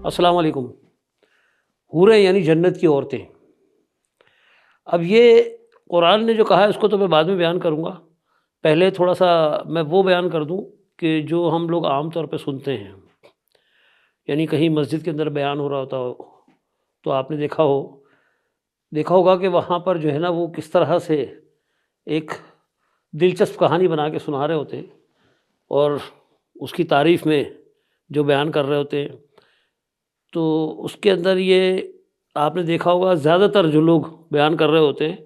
السلام علیکم۔ حوریں یعنی جنت کی عورتیں۔ اب یہ قرآن نے جو کہا ہے اس کو تو میں بعد میں بیان کروں گا، پہلے تھوڑا سا میں وہ بیان کر دوں کہ جو ہم لوگ عام طور پہ سنتے ہیں، یعنی کہیں مسجد کے اندر بیان ہو رہا ہوتا ہو تو آپ نے دیکھا ہوگا کہ وہاں پر جو ہے نا وہ کس طرح سے ایک دلچسپ کہانی بنا کے سنا رہے ہوتے ہیں اور اس کی تعریف میں جو بیان کر رہے ہوتے ہیں، تو اس کے اندر یہ آپ نے دیکھا ہوگا زیادہ تر جو لوگ بیان کر رہے ہوتے ہیں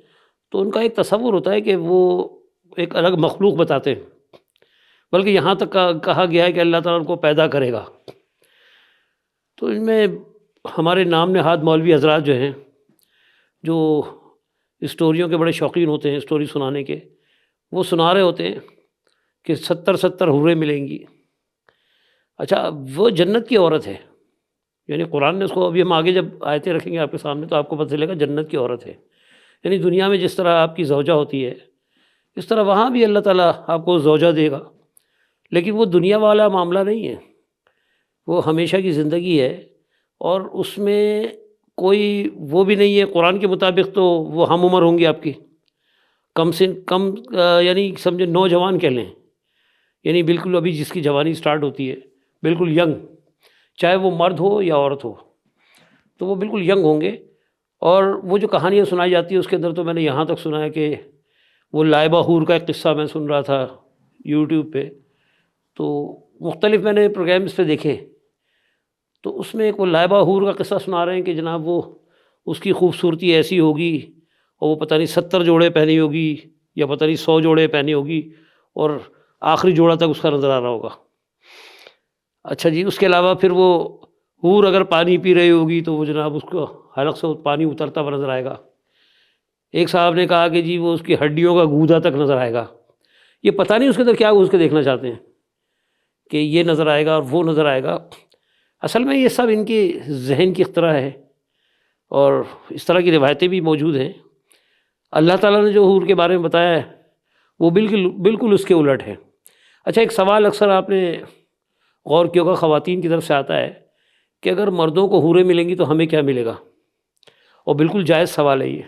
تو ان کا ایک تصور ہوتا ہے کہ وہ ایک الگ مخلوق بتاتے ہیں، بلکہ یہاں تک کہا گیا ہے کہ اللہ تعالیٰ ان کو پیدا کرے گا۔ تو ان میں ہمارے نام نہاد مولوی حضرات جو ہیں، جو اسٹوریوں کے بڑے شوقین ہوتے ہیں، اسٹوری سنانے کے، وہ سنا رہے ہوتے ہیں کہ 70 حوریں ملیں گی۔ اچھا، وہ جنت کی عورت ہے، یعنی قرآن نے اس کو، ابھی ہم آگے جب آیتیں رکھیں گے آپ کے سامنے تو آپ کو پتہ چلے گا جنت کی عورت ہے، یعنی دنیا میں جس طرح آپ کی زوجہ ہوتی ہے اس طرح وہاں بھی اللہ تعالیٰ آپ کو زوجہ دے گا، لیکن وہ دنیا والا معاملہ نہیں ہے، وہ ہمیشہ کی زندگی ہے، اور اس میں کوئی وہ بھی نہیں ہے۔ قرآن کے مطابق تو وہ ہم عمر ہوں گی آپ کی، کم سے کم یعنی سمجھے نوجوان کہہ لیں، یعنی بالکل ابھی جس کی جوانی سٹارٹ ہوتی ہے، بالکل ینگ، چاہے وہ مرد ہو یا عورت ہو، تو وہ بالکل ینگ ہوں گے۔ اور وہ جو کہانیاں سنائی جاتی ہیں اس کے اندر تو میں نے یہاں تک سنا ہے کہ وہ لائبہ حور کا ایک قصہ میں سن رہا تھا یوٹیوب پہ، تو مختلف میں نے پروگرامز پہ دیکھے، تو اس میں ایک وہ لائبہ حور کا قصہ سنا رہے ہیں کہ جناب وہ اس کی خوبصورتی ایسی ہوگی اور وہ پتہ نہیں 70 جوڑے پہنی ہوگی یا پتہ نہیں 100 جوڑے پہنی ہوگی اور آخری جوڑا تک اس کا نظر آ رہا ہوگا۔ اچھا جی، اس کے علاوہ پھر وہ حور اگر پانی پی رہی ہوگی تو وہ جناب اس کو حلق سے پانی اترتا ہوا نظر آئے گا۔ ایک صاحب نے کہا کہ جی وہ اس کی ہڈیوں کا گودا تک نظر آئے گا۔ یہ پتہ نہیں اس کے اندر کیا گھس کے دیکھنا چاہتے ہیں کہ یہ نظر آئے گا اور وہ نظر آئے گا۔ اصل میں یہ سب ان کی ذہن کی اختراع ہے، اور اس طرح کی روایتیں بھی موجود ہیں۔ اللہ تعالیٰ نے جو حور کے بارے میں بتایا ہے وہ بالکل اس کے الٹ ہے۔ اچھا، ایک سوال اکثر آپ نے غور کیا ہوگا، خواتین کی طرف سے آتا ہے کہ اگر مردوں کو حوریں ملیں گی تو ہمیں کیا ملے گا، اور بالکل جائز سوال ہے یہ۔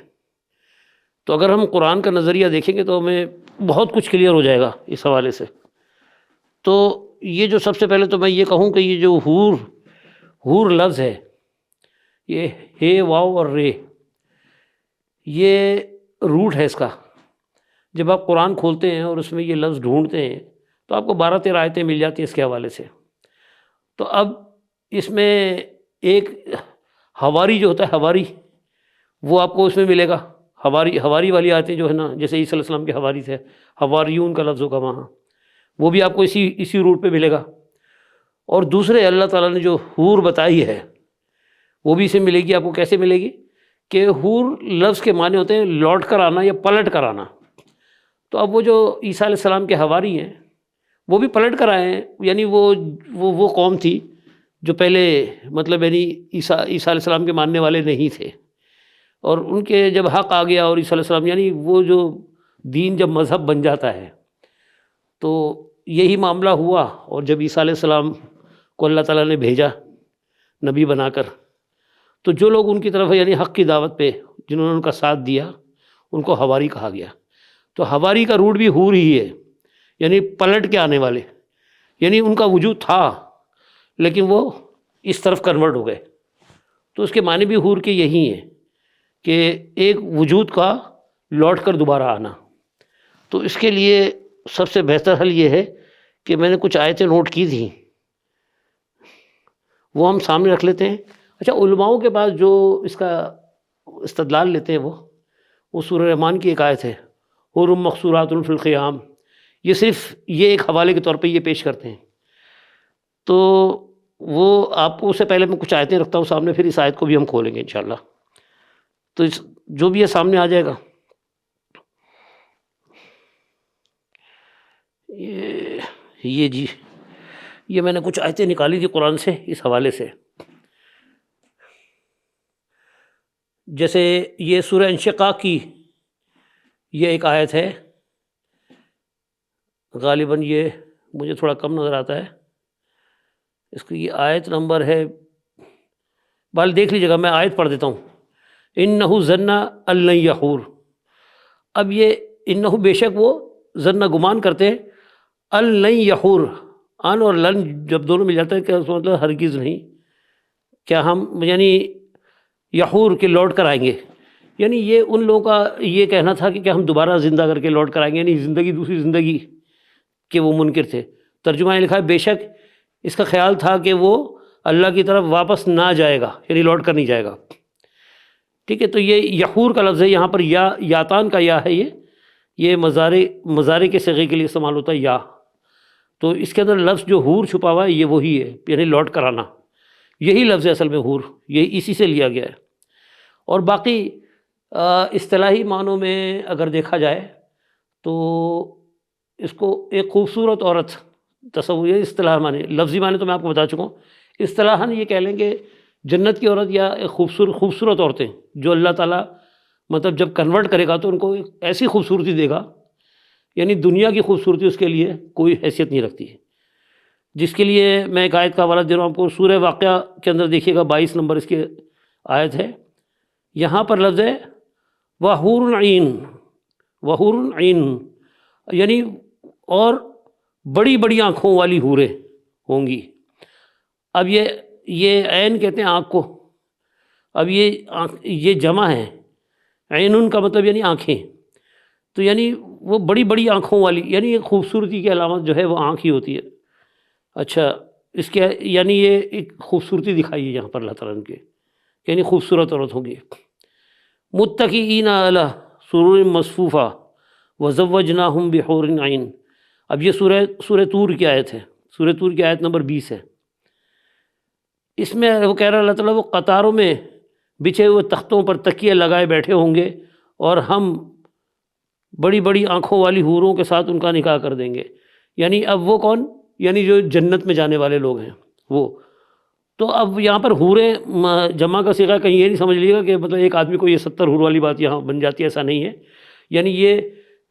تو اگر ہم قرآن کا نظریہ دیکھیں گے تو ہمیں بہت کچھ کلیئر ہو جائے گا اس حوالے سے۔ تو یہ جو سب سے پہلے تو میں یہ کہوں کہ یہ جو حور لفظ ہے، یہ ہے واو اور رے، یہ روٹ ہے اس کا۔ جب آپ قرآن کھولتے ہیں اور اس میں یہ لفظ ڈھونڈتے ہیں تو آپ کو 12-13 آیتیں مل جاتی ہیں اس کے حوالے سے۔ تو اب اس میں ایک حواری جو ہوتا ہے، حواری، وہ آپ کو اس میں ملے گا۔ حواری والی آیتیں جو ہے نا، جیسے عیسیٰ علیہ السلام کے حواری تھے، حواریون کا لفظ ہوگا وہاں، وہ بھی آپ کو اسی روٹ پہ ملے گا۔ اور دوسرے اللہ تعالیٰ نے جو حور بتائی ہے وہ بھی اسے ملے گی آپ کو۔ کیسے ملے گی کہ حور لفظ کے معنی ہوتے ہیں لوٹ کر آنا یا پلٹ کر آنا۔ تو اب وہ جو عیسیٰ علیہ السلام کے حواری ہیں وہ بھی پلٹ کر آئے ہیں، یعنی وہ قوم تھی جو پہلے مطلب یعنی عیسیٰ علیہ السلام کے ماننے والے نہیں تھے، اور ان کے جب حق آ گیا اور عیسیٰ علیہ السلام، یعنی وہ جو دین جب مذہب بن جاتا ہے تو یہی معاملہ ہوا۔ اور جب عیسیٰ علیہ السلام کو اللہ تعالیٰ نے بھیجا نبی بنا کر، تو جو لوگ ان کی طرف یعنی حق کی دعوت پہ جنہوں نے ان کا ساتھ دیا ان کو حواری کہا گیا۔ تو حواری کا روٹ بھی حور ہی ہے، یعنی پلٹ کے آنے والے، یعنی ان کا وجود تھا لیکن وہ اس طرف کنورٹ ہو گئے۔ تو اس کے معنی بھی حور کے یہی ہیں کہ ایک وجود کا لوٹ کر دوبارہ آنا۔ تو اس کے لیے سب سے بہتر حل یہ ہے کہ میں نے کچھ آیتیں نوٹ کی تھیں، وہ ہم سامنے رکھ لیتے ہیں۔ اچھا، علماؤں کے پاس جو اس کا استدلال لیتے ہیں وہ سورہ رحمان کی ایک آیت ہے، حور مقصورات فی الخیام، یہ صرف یہ ایک حوالے کے طور پہ یہ پیش کرتے ہیں۔ تو وہ آپ کو، اس سے پہلے میں کچھ آیتیں رکھتا ہوں سامنے، پھر اس آیت کو بھی ہم کھولیں گے انشاءاللہ۔ تو جو بھی یہ سامنے آ جائے گا، یہ جی یہ میں نے کچھ آیتیں نکالی تھی قرآن سے اس حوالے سے۔ جیسے یہ سورہ انشقاق کی یہ ایک آیت ہے، غالباً یہ مجھے تھوڑا کم نظر آتا ہے، اس کی یہ آیت نمبر ہے بال دیکھ لیجیے گا، میں آیت پڑھ دیتا ہوں، انہ ظن ان لن یحور۔ اب یہ انہ بے شک وہ ظن گمان کرتے ہیں، ان لن یحور، ان اور لن جب دونوں مل جاتا ہے کیا اس کا مطلب ہرگز نہیں، کیا ہم یعنی یحور کے لوٹ کر آئیں گے، یعنی یہ ان لوگوں کا یہ کہنا تھا کہ کیا ہم دوبارہ زندہ کر کے لوٹ کر آئیں گے، یعنی زندگی دوسری زندگی کے وہ منکر تھے۔ ترجمہ یہ لکھا ہے بے شک اس کا خیال تھا کہ وہ اللہ کی طرف واپس نہ جائے گا، یعنی لوٹ کر نہیں جائے گا، ٹھیک ہے۔ تو یہ یحور کا لفظ ہے، یہاں پر یا یاتان کا یا ہے، یہ مضارع کے صیغے کے لیے استعمال ہوتا ہے یا، تو اس کے اندر لفظ جو حور چھپا ہوا ہے یہ وہی ہے، یعنی لوٹ کر آنا، یہی لفظ ہے اصل میں حور، یہ اسی سے لیا گیا ہے۔ اور باقی اصطلاحی معنوں میں اگر دیکھا جائے تو اس کو ایک خوبصورت عورت تصور، یہ اصطلاح معنی، لفظی معنی تو میں آپ کو بتا چکا ہوں، اصطلاحاً یہ کہہ لیں کہ جنت کی عورت یا ایک خوبصورت عورتیں جو اللہ تعالیٰ مطلب جب کنورٹ کرے گا تو ان کو ایک ایسی خوبصورتی دے گا، یعنی دنیا کی خوبصورتی اس کے لیے کوئی حیثیت نہیں رکھتی ہے، جس کے لیے میں ایک آیت کا حوالہ دے رہا ہوں آپ کو، سورہ واقعہ کے اندر دیکھیے گا 22 نمبر اس کی آیت ہے، یہاں پر لفظ ہے وحور عین، وحور عین، یعنی اور بڑی بڑی آنکھوں والی حوریں ہوں گی۔ اب یہ عین کہتے ہیں آنکھ کو، اب یہ جمع ہے، عین کا مطلب یعنی آنکھیں، تو یعنی وہ بڑی بڑی آنکھوں والی، یعنی خوبصورتی کی علامت جو ہے وہ آنکھ ہی ہوتی ہے۔ اچھا اس کے یعنی یہ ایک خوبصورتی دکھائی ہے یہاں پر اللہ تعالیٰ کے، یعنی خوبصورت عورت ہوگی۔ متکئین علی سرور مصفوفہ وزوجناہم بحور عین، اب یہ سورہ طور کی آیت ہے، سورہ طور کی آیت نمبر 20 ہے۔ اس میں وہ کہہ رہا اللہ تعالیٰ وہ قطاروں میں بچھے ہوئے تختوں پر تکیے لگائے بیٹھے ہوں گے اور ہم بڑی بڑی آنکھوں والی حوروں کے ساتھ ان کا نکاح کر دیں گے، یعنی اب وہ کون، یعنی جو جنت میں جانے والے لوگ ہیں وہ۔ تو اب یہاں پر حوریں جمع کا صیغہ، کہیں یہ نہیں سمجھ لیے گا کہ مطلب ایک آدمی کو یہ 70 حور والی بات یہاں بن جاتی ہے، ایسا نہیں ہے، یعنی یہ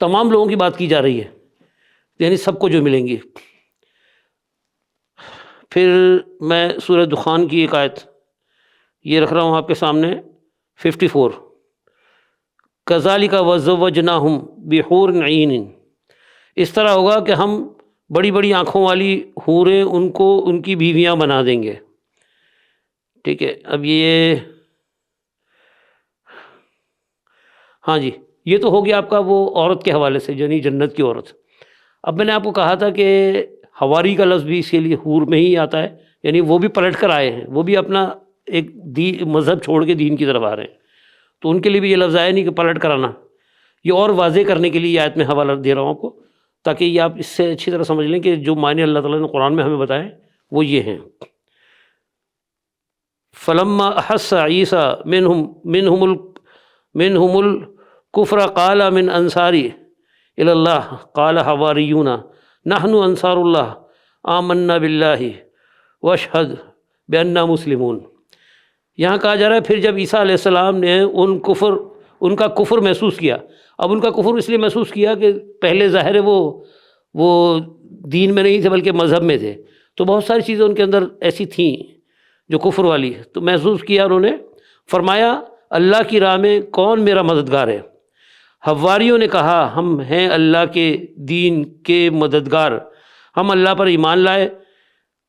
تمام لوگوں کی بات کی جا رہی ہے، یعنی سب کو جو ملیں گی۔ پھر میں سورہ دخان کی ایک آیت یہ رکھ رہا ہوں آپ کے سامنے 54، کذالک وزوجناہم بحور عین، اس طرح ہوگا کہ ہم بڑی بڑی آنکھوں والی حوریں ان کو ان کی بیویاں بنا دیں گے، ٹھیک ہے۔ اب یہ ہاں جی، یہ تو ہو گیا آپ کا وہ عورت کے حوالے سے، یعنی جنت کی عورت۔ اب میں نے آپ کو کہا تھا کہ حواری کا لفظ بھی اس کے لیے حور میں ہی آتا ہے، یعنی وہ بھی پلٹ کر آئے ہیں، وہ بھی اپنا ایک مذہب چھوڑ کے دین کی طرف آ رہے ہیں، تو ان کے لیے بھی یہ لفظ آیا نہیں کہ پلٹ کر آنا، یہ اور واضح کرنے کے لیے یہ آیت میں حوالہ دے رہا ہوں آپ کو، تاکہ یہ آپ اس سے اچھی طرح سمجھ لیں کہ جو معنی اللہ تعالیٰ نے قرآن میں ہمیں بتائے وہ یہ ہیں۔ فلما احس عیسیٰ منہم الکفر قال من انصاری الی اللہ قال حواریون نحن انصار اللہ آمنا باللہ واشہد بأننا مسلمون۔ یہاں کہا جا رہا ہے پھر جب عیسیٰ علیہ السلام نے ان کا کفر محسوس کیا، اب ان کا کفر اس لیے محسوس کیا کہ پہلے ظاہر ہے وہ دین میں نہیں تھے بلکہ مذہب میں تھے، تو بہت ساری چیزیں ان کے اندر ایسی تھیں جو کفر والی، تو محسوس کیا انہوں نے، فرمایا اللہ کی راہ میں کون میرا مددگار ہے؟ حواریوں نے کہا ہم ہیں اللہ کے دین کے مددگار، ہم اللہ پر ایمان لائے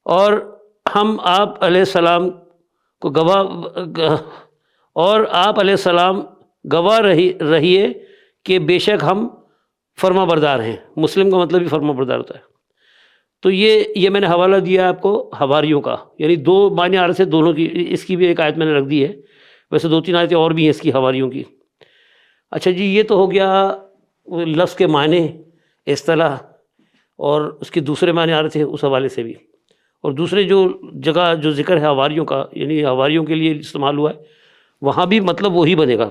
اور ہم آپ علیہ السلام کو گواہ رہیے کہ بے شک ہم فرما بردار ہیں۔ مسلم کا مطلب ہی فرما بردار ہوتا ہے۔ تو یہ میں نے حوالہ دیا آپ کو حواریوں کا، یعنی دو معنی آ رہے تھے دونوں کی، اس کی بھی ایک آیت میں نے رکھ دی ہے، ویسے 2-3 آیتیں اور بھی ہیں اس کی حواریوں کی۔ اچھا جی، یہ تو ہو گیا لفظ کے معنی، اصطلاح، اور اس کے دوسرے معنی آ رہے تھے اس حوالے سے بھی، اور دوسرے جو جگہ جو ذکر ہے حواریوں کا، یعنی حواریوں کے لیے استعمال ہوا ہے، وہاں بھی مطلب وہی بنے گا۔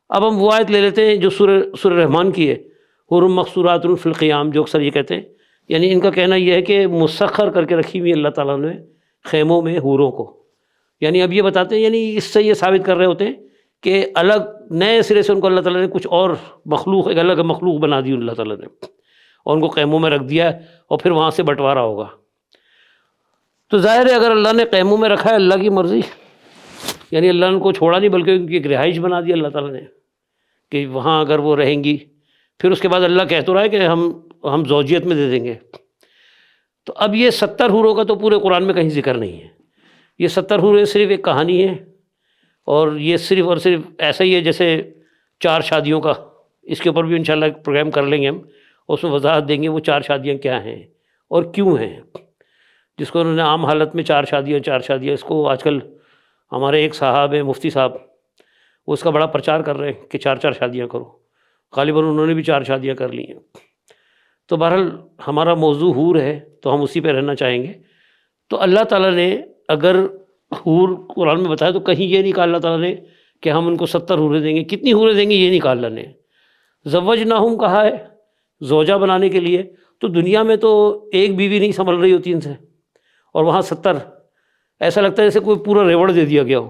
اب ہم وہ آیت لے لیتے ہیں جو سورہ رحمان کی ہے، حور مقصورات فی القیام، جو اکثر یہ کہتے ہیں، یعنی ان کا کہنا یہ ہے کہ مسخر کر کے رکھی ہوئی اللہ تعالیٰ نے خیموں میں حوروں کو، یعنی اب یہ بتاتے ہیں، یعنی اس سے یہ ثابت کر رہے ہوتے ہیں کہ الگ نئے سرے سے ان کو اللہ تعالیٰ نے کچھ اور مخلوق، ایک الگ مخلوق بنا دی اللہ تعالیٰ نے، اور ان کو خیموں میں رکھ دیا ہے، اور پھر وہاں سے بٹوارا ہوگا۔ تو ظاہر ہے اگر اللہ نے خیموں میں رکھا ہے، اللہ کی مرضی، یعنی اللہ نے ان کو چھوڑا نہیں بلکہ ان کی ایک رہائش بنا دی اللہ تعالیٰ نے کہ وہاں اگر وہ رہیں گی. پھر اس کے بعد اللہ کہہ تو رہا ہے کہ ہم زوجیت میں دے دیں گے. تو اب یہ 70 حوروں کا تو پورے قرآن میں کہیں ذکر نہیں ہے. یہ 70 حوریں صرف ایک کہانی ہے، اور یہ صرف اور صرف ایسا ہی ہے جیسے 4 شادیوں کا. اس کے اوپر بھی انشاءاللہ ایک پروگرام کر لیں گے ہم، اس میں وضاحت دیں گے وہ 4 شادیاں کیا ہیں اور کیوں ہیں. جس کو انہوں نے عام حالت میں 4 شادیاں، اس کو آج کل ہمارے ایک صاحب ہیں مفتی صاحب، وہ اس کا بڑا پرچار کر رہے ہیں کہ 4 شادیاں کرو. غالباً انہوں نے بھی 4 شادیاں کر لی ہیں. تو بہرحال ہمارا موضوع حور ہے تو ہم اسی پہ رہنا چاہیں گے. تو اللہ تعالیٰ نے اگر حور قرآن میں بتایا تو کہیں یہ نہیں کہا اللہ تعالیٰ نے کہ ہم ان کو 70 حوریں دیں گے. کتنی حوریں دیں گے یہ نہیں کہا اللہ نے. زوجناہم کہا ہے زوجہ بنانے کے لیے. تو دنیا میں تو ایک بیوی نہیں سنبھل رہی ہوتی ان سے، اور وہاں 70. ایسا لگتا ہے جیسے کوئی پورا ریوڑ دے دیا گیا ہو.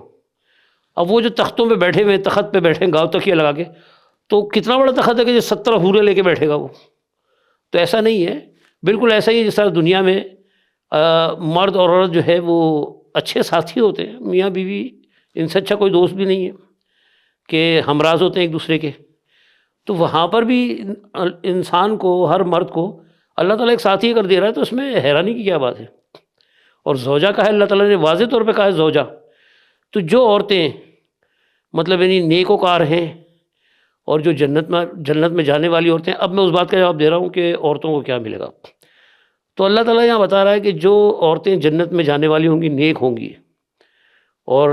اب وہ جو تختوں پہ بیٹھے ہوئے، تخت پہ بیٹھے ہیں گاؤں تکیہ لگا کے، تو کتنا بڑا تخت ہے کہ جو 70 حوریں لے کے بیٹھے گا وہ. تو ایسا نہیں ہے، بالکل ایسا ہی ہے جس طرح دنیا میں مرد اور عورت جو ہے وہ اچھے ساتھی ہوتے ہیں، میاں بیوی ان سے اچھا کوئی دوست بھی نہیں ہے کہ ہمراز ہوتے ہیں ایک دوسرے کے. تو وہاں پر بھی انسان کو، ہر مرد کو اللہ تعالیٰ ایک ساتھی اگر دے رہا ہے تو اس میں حیرانی کی کیا بات ہے. اور زوجہ کا ہے اللہ تعالیٰ نے واضح طور پہ کہا ہے زوجہ. تو جو عورتیں مطلب یعنی نیک وکار ہیں اور جو جنت میں جانے والی عورتیں، اب میں اس بات کا جواب دے رہا ہوں کہ عورتوں کو کیا ملے گا. تو اللہ تعالیٰ یہاں بتا رہا ہے کہ جو عورتیں جنت میں جانے والی ہوں گی، نیک ہوں گی، اور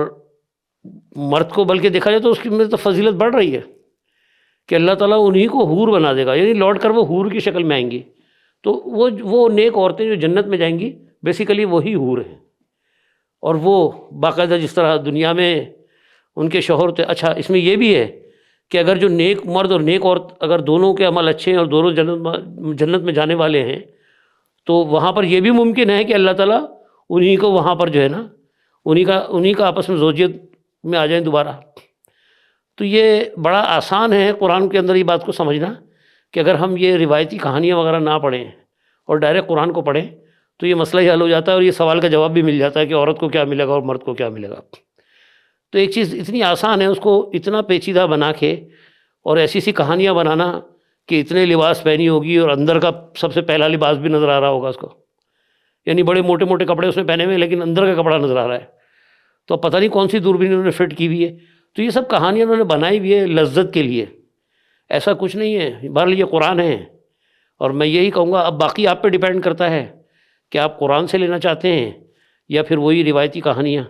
مرد کو بلکہ دیکھا جائے تو اس کی میں تو فضیلت بڑھ رہی ہے کہ اللہ تعالیٰ انہی کو حور بنا دے گا، یعنی لوٹ کر وہ حور کی شکل میں آئیں گی. تو وہ نیک عورتیں جو جنت میں جائیں گی بیسیکلی وہی حور ہیں. اور وہ باقاعدہ جس طرح دنیا میں ان کے شوہر تھے. اچھا اس میں یہ بھی ہے کہ اگر جو نیک مرد اور نیک عورت اگر دونوں کے عمل اچھے ہیں اور دونوں جنت میں جانے والے ہیں تو وہاں پر یہ بھی ممکن ہے کہ اللہ تعالیٰ انہی کو وہاں پر جو ہے نا انہی کا آپس میں زوجیت میں آ جائیں دوبارہ. تو یہ بڑا آسان ہے قرآن کے اندر یہ بات کو سمجھنا کہ اگر ہم یہ روایتی کہانیاں وغیرہ نہ پڑھیں اور ڈائریکٹ قرآن کو پڑھیں تو یہ مسئلہ ہی حل ہو جاتا ہے، اور یہ سوال کا جواب بھی مل جاتا ہے کہ عورت کو کیا ملے گا اور مرد کو کیا ملے گا. تو ایک چیز اتنی آسان ہے، اس کو اتنا پیچیدہ بنا کے اور ایسی سی کہانیاں بنانا کہ اتنے لباس پہنی ہوگی اور اندر کا سب سے پہلا لباس بھی نظر آ رہا ہوگا اس کو، یعنی بڑے موٹے موٹے کپڑے اس نے پہنے ہوئے لیکن اندر کا کپڑا نظر آ رہا ہے. تو پتہ نہیں کون سی دوربین انہوں نے فٹ کی ہوئی ہے. تو یہ سب کہانیاں انہوں نے بنائی ہوئی ہے لذت کے لیے، ایسا کچھ نہیں ہے. بہرحال یہ قرآن ہے، اور میں یہی کہوں گا اب باقی آپ پہ ڈیپینڈ کرتا ہے کہ آپ قرآن سے لینا چاہتے ہیں یا پھر وہی روایتی کہانیاں،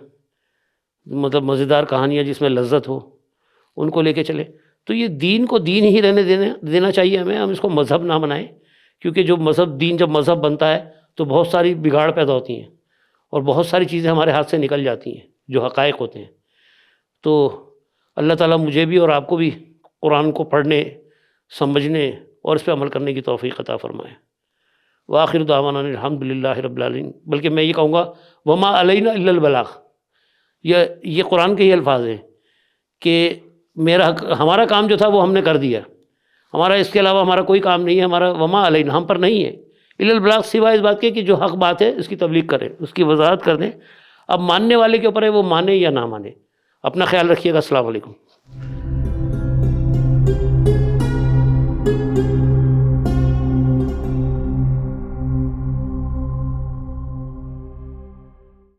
مطلب مزیدار کہانیاں جس میں لذت ہو، ان کو لے کے چلے. تو یہ دین کو دین ہی رہنے دینا چاہیے ہمیں. ہم اس کو مذہب نہ بنائیں، کیونکہ جو دین جب مذہب بنتا ہے تو بہت ساری بگاڑ پیدا ہوتی ہیں اور بہت ساری چیزیں ہمارے ہاتھ سے نکل جاتی ہیں جو حقائق ہوتے ہیں. تو اللہ تعالیٰ مجھے بھی اور آپ کو بھی قرآن کو پڑھنے، سمجھنے اور اس پہ عمل کرنے کی توفیق عطا فرمائے. وآخر دعوانا الحمد للہ رب العالمین. بلکہ میں یہ کہوں گا وما علینا الا البلاغ. یہ قرآن کے ہی الفاظ ہیں کہ ہمارا کام جو تھا وہ ہم نے کر دیا، ہمارا اس کے علاوہ ہمارا کوئی کام نہیں ہے. ہمارا وما علینا، ہم پر نہیں ہے الا البلاغ، سوائے اس بات کے کہ جو حق بات ہے اس کی تبلیغ کریں، اس کی وضاحت کر دیں. اب ماننے والے کے اوپر ہے وہ مانے یا نہ مانے. اپنا خیال رکھیے گا. السلام علیکم.